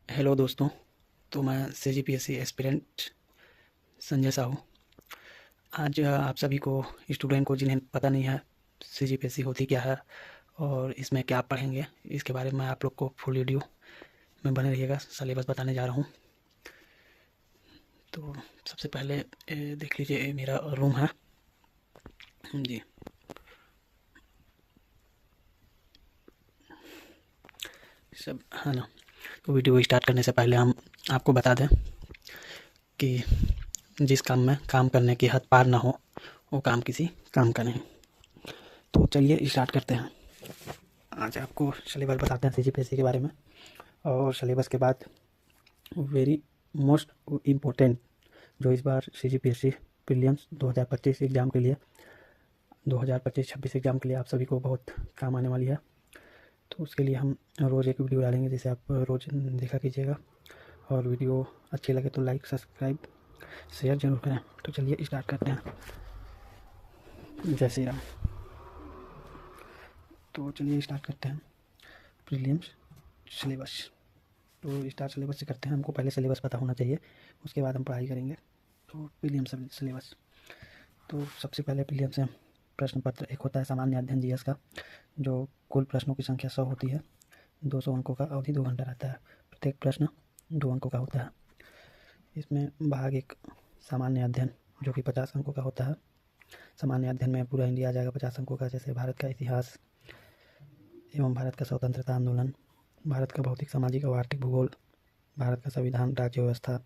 Hello दोस्तों। तो मैं सीजीपीएससी एस्पिरेंट संजय साहू। आज आप सभी को, स्टूडेंट को जिन्हें पता नहीं है सीजीपीएससी होती क्या है और इसमें क्या पढ़ेंगे, इसके बारे में आप लोग को फुल वीडियो में बने रहिएगा। सिलेबस बताने जा रहा हूँ। तो सबसे पहले देख लीजिए, ये मेरा रूम है जी। सब है ना। तो वीडियो स्टार्ट करने से पहले हम आपको बता दें कि जिस काम में काम करने की हद पार ना हो वो काम किसी काम का नहीं। तो चलिए स्टार्ट करते हैं। आज आपको सिलेबस बताते हैं सीजीपीएससी के बारे में, और सिलेबस के बाद वेरी मोस्ट इम्पोर्टेंट जो इस बार सीजीपीएससी प्रीलिम्स 2025 एग्ज़ाम के लिए, 2025-26 एग्ज़ाम के लिए आप सभी को बहुत काम आने वाली है। तो उसके लिए हम रोज़ एक वीडियो डालेंगे, जिसे आप रोज़ देखा कीजिएगा। और वीडियो अच्छी लगे तो लाइक, सब्सक्राइब, शेयर जरूर करें। तो चलिए स्टार्ट करते हैं। जय श्री राम। तो चलिए स्टार्ट करते हैं प्रीलिम्स सिलेबस। तो स्टार्ट सिलेबस से करते हैं। हमको पहले सिलेबस पता होना चाहिए, उसके बाद हम पढ़ाई करेंगे। तो प्रीलिम्स सिलेबस, तो सबसे पहले प्रीलिम्स से प्रश्न पत्र एक होता है सामान्य अध्ययन जीएस का, जो कुल प्रश्नों की संख्या 100 होती है। 200 अंकों का, अवधि 2 घंटा रहता है। प्रत्येक प्रश्न 2 अंकों का होता है। इसमें भाग एक सामान्य अध्ययन जो कि 50 अंकों का होता है। सामान्य अध्ययन में पूरा इंडिया आ जाएगा 50 अंकों का, जैसे भारत का इतिहास एवं भारत का स्वतंत्रता आंदोलन, भारत का भौतिक, सामाजिक और आर्थिक भूगोल, भारत का संविधान, राज्य व्यवस्था,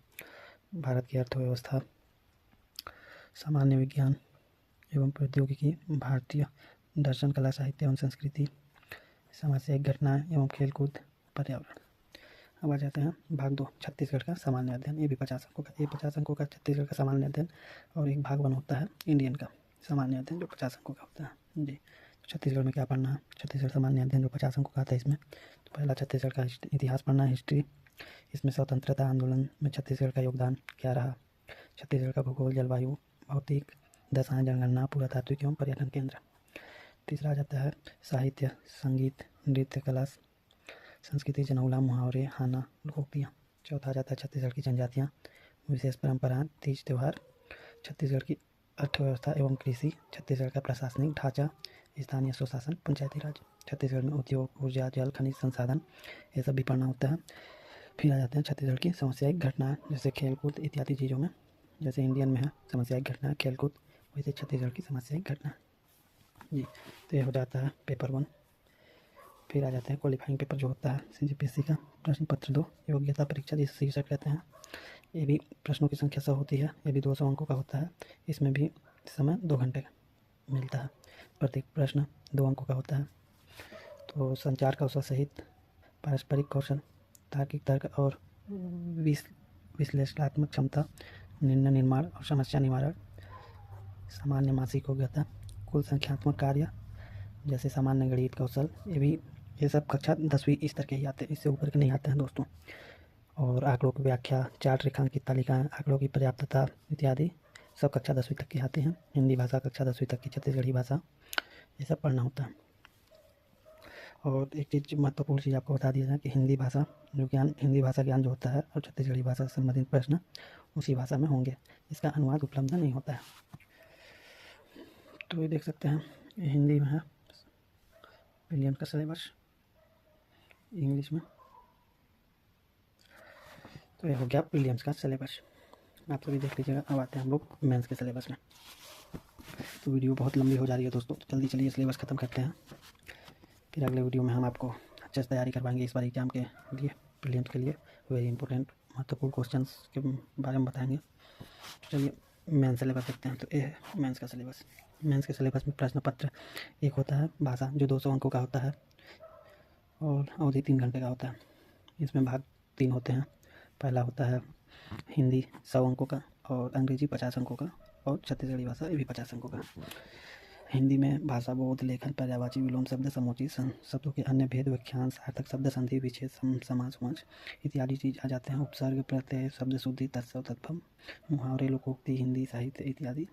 भारत की अर्थव्यवस्था, सामान्य विज्ञान एवं प्रौद्योगिकी, भारतीय दर्शन, कला, साहित्य एवं संस्कृति, सामाजिक घटनाएं एवं खेलकूद, पर्यावरण। अब आ जाते हैं भाग 2 छत्तीसगढ़ का सामान्य अध्ययन। ये भी 50 अंकों का, ये 50 अंकों का छत्तीसगढ़ का सामान्य अध्ययन। और एक भाग 1 होता है इंडियन का सामान्य अध्ययन, जो 50 अंकों का होता है जी। तो छत्तीसगढ़ में क्या पढ़ना है? छत्तीसगढ़ सामान्य अध्ययन जो 50 अंकों का आता है, इसमें तो पहला छत्तीसगढ़ का इतिहास पढ़ना है, हिस्ट्री। इसमें स्वतंत्रता आंदोलन में छत्तीसगढ़ का योगदान क्या रहा, छत्तीसगढ़ का भूगोल, जलवायु, भौतिक दशाएं, जनगणना, पुरातात्विक एवं पर्यटन केंद्र। तीसरा आ जाता है साहित्य, संगीत, नृत्य, कला, संस्कृति, जनौला, मुहावरे, हाना, लोकोक्तियाँ। चौथा आ जाता है छत्तीसगढ़ की जनजातियाँ, विशेष परंपराएं, तीज त्यौहार, छत्तीसगढ़ की अर्थव्यवस्था एवं कृषि, छत्तीसगढ़ का प्रशासनिक ढांचा, स्थानीय स्वशासन, पंचायती राज। छत्तीसगढ़ में उद्योग, ऊर्जा, जल, खनिज संसाधन, ये सब भी पढ़ना होता है। फिर आ जाते हैं छत्तीसगढ़ की समस्यायिक घटनाएं, जैसे खेलकूद इत्यादि चीज़ों में। जैसे इंडियन में है समस्यायिक घटना, खेलकूद, वैसे छत्तीसगढ़ की समस्यायिक घटना जी। तो ये हो जाता है पेपर 1। फिर आ जाते हैं क्वालिफाइंग पेपर जो होता है सीजीपीएससी का, प्रश्न पत्र 2, योग्यता परीक्षा जिसे शीर्षक कहते हैं। ये भी प्रश्नों की संख्या 100 होती है। ये भी 200 अंकों का होता है। इसमें भी समय 2 घंटे मिलता है। प्रत्येक प्रश्न 2 अंकों का होता है। तो संचार कौशल सहित पारस्परिक कौशल, तार्किक तर्क और विश्लेषणात्मक क्षमता, निर्णय निर्माण और समस्या निवारण, सामान्य मानसिक योग्यता, कुल संख्यात्मक कार्य जैसे सामान्य गणित कौशल, ये सब कक्षा 10वीं स्तर के ही आते हैं, इससे ऊपर के नहीं आते हैं दोस्तों। और आंकड़ों की व्याख्या, चार्ट, रेखांकित तालिकाएं, आंकड़ों की पर्याप्तता इत्यादि सब कक्षा 10वीं तक के आते हैं। हिंदी भाषा कक्षा 10वीं तक की, छत्तीसगढ़ी भाषा, ये सब पढ़ना होता है। और एक चीज़, महत्वपूर्ण चीज़ आपको बता दिया जाए कि हिंदी भाषा जो ज्ञान, हिंदी भाषा ज्ञान जो होता है और छत्तीसगढ़ी भाषा से संबंधित प्रश्न उसी भाषा में होंगे, इसका अनुवाद उपलब्ध नहीं होता है। तो ये देख सकते हैं, ये हिंदी में है प्रीलिम्स का सिलेबस, इंग्लिश में। तो ये हो गया प्रीलिम्स का सिलेबस, आप सभी देख लीजिएगा। अब आते हैं हम लोग मेंस के सिलेबस में। तो वीडियो बहुत लंबी हो जा रही है दोस्तों, तो जल्दी चलिए सिलेबस ख़त्म करते हैं। फिर अगले वीडियो में हम आपको अच्छे से तैयारी करवाएंगे इस बार एग्जाम के लिए, प्रीलिम्स के लिए। वेरी इंपॉर्टेंट महत्वपूर्ण क्वेश्चंस के बारे में बताएंगे। तो चलिए मेंस सिलेबस देखते हैं। तो ये है मेंस का सिलेबस। मेंस के सिलेबस में प्रश्न पत्र एक होता है भाषा, जो 200 अंकों का होता है और अवधि 3 घंटे का होता है। इसमें भाग 3 होते हैं। पहला होता है हिंदी 100 अंकों का, और अंग्रेजी 50 अंकों का, और छत्तीसगढ़ी भाषा ये भी 50 अंकों का। हिंदी में भाषा, बोध, लेखन, पर्यायवाची, विलोम शब्द, समूची शब्दों के अन्य भेद, व्याख्यांश, सार्थक शब्द, संधि, विच्छेद, समास, वंश इत्यादि चीज आ जाते हैं। उपसर्ग, प्रत्यय, शब्द शुद्धि, तत्सव, तत्फम, मुहावरे, लोकोक्ति, हिंदी साहित्य इत्यादि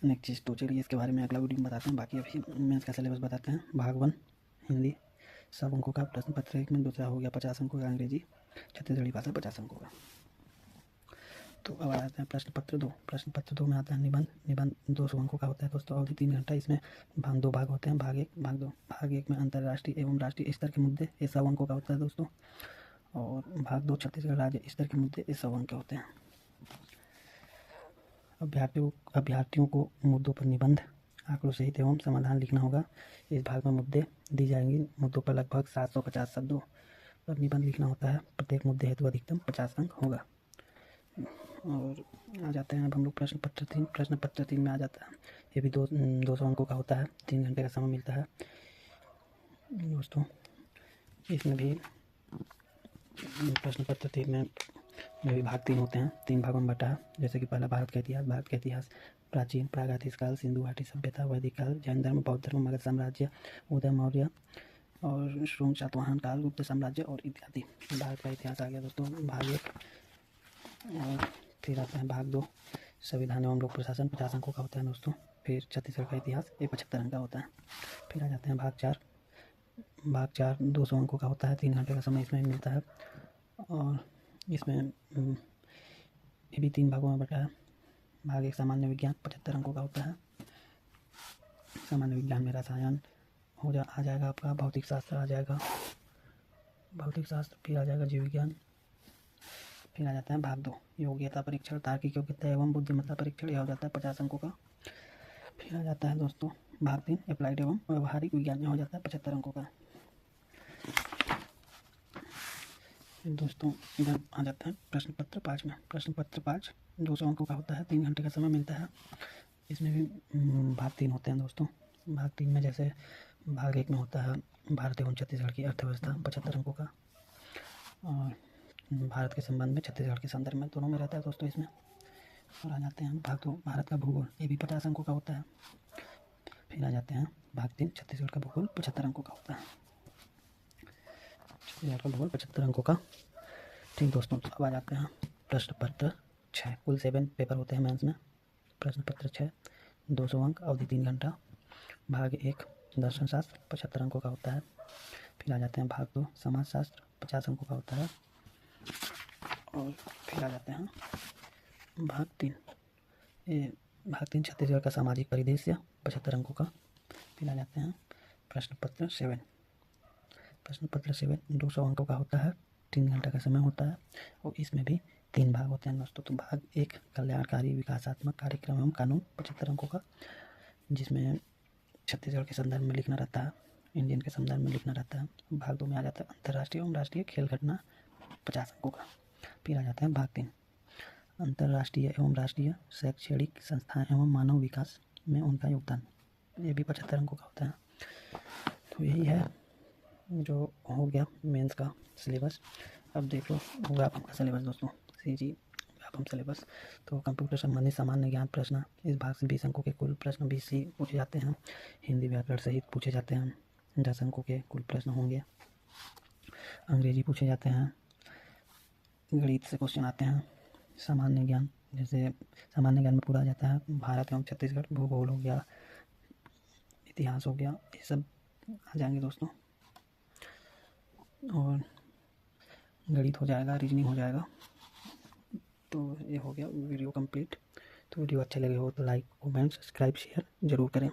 अनेक चीज़। तो चलिए इसके बारे में अगला वीडियो में बताते हैं। बाकी अभी मेंस का सिलेबस बताते हैं। भाग 1 हिंदी 100 अंकों का, प्रश्न पत्र 1 में। दूसरा हो गया 50 अंकों का अंग्रेजी, छत्तीसगढ़ी भाषा 50 अंकों का। तो अब आ जाते हैं प्रश्न पत्र 2। प्रश्न पत्र 2 में आता है निबंध। निबंध 200 अंकों का होता है दोस्तों। अवधि 3 घंटा। इसमें दो भाग होते हैं, भाग 1 भाग 2। भाग 1 में अंतर्राष्ट्रीय एवं राष्ट्रीय स्तर के मुद्दे, ये 100 अंकों का होता है दोस्तों। और भाग 2 छत्तीसगढ़ राज्य स्तर के मुद्दे, ये 100 अंक के होते हैं। अभ्यर्थियों को मुद्दों पर निबंध, आंकड़ों सहित एवं समाधान लिखना होगा। इस भाग में मुद्दे दी जाएंगी। मुद्दों पर लगभग 750 शब्दों पर निबंध लिखना होता है। प्रत्येक मुद्दे हेतु अधिकतम 50 अंक होगा। और आ जाते हैं अब हम लोग प्रश्न पत्र 3। प्रश्न पत्र 3 में आ जाता है, ये भी 200 अंकों का होता है। 3 घंटे का समय मिलता है दोस्तों। इसमें भी प्रश्न पत्र 3 में भी भाग 3 होते हैं। 3 भागों में बटा है। जैसे कि पहला भारत का इतिहास। भारत का इतिहास प्राचीन प्रागैतिहासिक काल, सिंधु घाटी सभ्यता, वैदिक काल, जैन धर्म, बौद्ध धर्म, मगध साम्राज्य, उदय मौर्य और शुंग सातवाहन काल, गुप्त साम्राज्य और इत्यादि। भारत का इतिहास आ गया दोस्तों भाग 1। और फिर आता है भाग 2 संविधान एवं लोक प्रशासन, 50 अंकों का होता है दोस्तों। फिर छत्तीसगढ़ का इतिहास, ये 75 अंक का होता है। फिर आ जाते हैं भाग 4। भाग 4 200 अंकों का होता है। 3 घंटे का समय इसमें मिलता है। और इसमें ये भी 3 भागों में बटा है। भाग 1 सामान्य विज्ञान, 75 अंकों का होता है। सामान्य विज्ञान में रसायन आ जाएगा आपका, भौतिक शास्त्र आ जाएगा, भौतिक शास्त्र, फिर आ जाएगा जीव विज्ञान। फिर आ जाता है भाग 2 योग्यता परीक्षण, तार्किक योग्यता एवं बुद्धिमत्ता परीक्षण, यह हो जाता है 50 अंकों का। फिर आ जाता है दोस्तों भाग 3 अप्लाइड एवं व्यवहारिक विज्ञान, यह हो जाता है 75 अंकों का। फिर दोस्तों इधर आ जाता है प्रश्न पत्र 5 में। प्रश्न पत्र 5 200 अंकों का होता है। 3 घंटे का समय मिलता है। इसमें भी भाग 3 होते हैं दोस्तों। भाग 3 में जैसे भाग 1 में होता है भारत एवं छत्तीसगढ़ की अर्थव्यवस्था, 75 अंकों का। और भारत के संबंध में, छत्तीसगढ़ के संदर्भ में, दोनों में रहता है दोस्तों इसमें। और आ जाते हैं भाग 2 भारत का भूगोल, ये भी 50 अंकों का होता है। फिर आ जाते हैं भाग 3 छत्तीसगढ़ का भूगोल, 75 अंकों का होता है। छत्तीसगढ़ का भूगोल 75 अंकों का। ठीक दोस्तों, अब आ जाते हैं प्रश्न पत्र 6। कुल 7 पेपर होते हैं मेंस में। प्रश्न पत्र 6 200 अंक, अवधि 3 घंटा। भाग 1 दर्शन शास्त्र, 75 अंकों का होता है। फिर आ जाते हैं भाग 2 समाज शास्त्र, 50 अंकों का होता है। और फिर आ जाते हैं भाग 3, ये भाग 3 छत्तीसगढ़ का सामाजिक परिदृश्य, 75 अंकों का। फिर आ जाते हैं प्रश्न पत्र 7। प्रश्न पत्र 7 200 अंकों का होता है। 3 घंटे का समय होता है। और इसमें भी 3 भाग होते हैं दोस्तों। तो भाग 1 कल्याणकारी विकासात्मक कार्यक्रम एवं कानून, 75 अंकों का, जिसमें छत्तीसगढ़ के संदर्भ में लिखना रहता है, इंडियन के संदर्भ में लिखना रहता है। भाग 2 में आ जाता है अंतर्राष्ट्रीय एवं राष्ट्रीय खेल घटना, 50 अंकों का। फिर आ जाता है भाग 3 अंतर्राष्ट्रीय एवं राष्ट्रीय शैक्षणिक संस्थाएं एवं मानव विकास में उनका योगदान, ये भी 75 अंकों का होता है। तो यही है जो हो गया मेंस का सिलेबस। अब देख लो होगा आपका सिलेबस दोस्तों, CG हम सिलेबस। तो कंप्यूटर संबंधित सामान्य ज्ञान प्रश्न, इस भाग से 20 अंकों के कुल प्रश्न 20 ही पूछे जाते हैं। हिंदी व्याकरण सहित पूछे जाते हैं, 10 अंकों के कुल प्रश्न होंगे। अंग्रेजी पूछे जाते हैं, गणित से क्वेश्चन आते हैं। सामान्य ज्ञान, जैसे सामान्य ज्ञान में पूरा आ जाता है भारत एवं छत्तीसगढ़, भूगोल हो गया, इतिहास हो गया, ये सब आ जाएंगे दोस्तों। और गणित हो जाएगा, रीजनिंग हो जाएगा। तो ये हो गया वीडियो कंप्लीट। तो वीडियो अच्छा लगे हो तो लाइक, कमेंट, सब्सक्राइब, शेयर ज़रूर करें।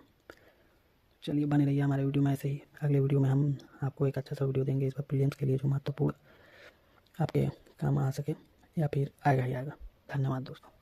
चलिए बने रहिए हमारे वीडियो में ऐसे ही। अगले वीडियो में हम आपको एक अच्छा सा वीडियो देंगे इस बार प्रीलिम्स के लिए, जो महत्वपूर्ण आपके काम आ सके या फिर आएगा ही आएगा। धन्यवाद दोस्तों।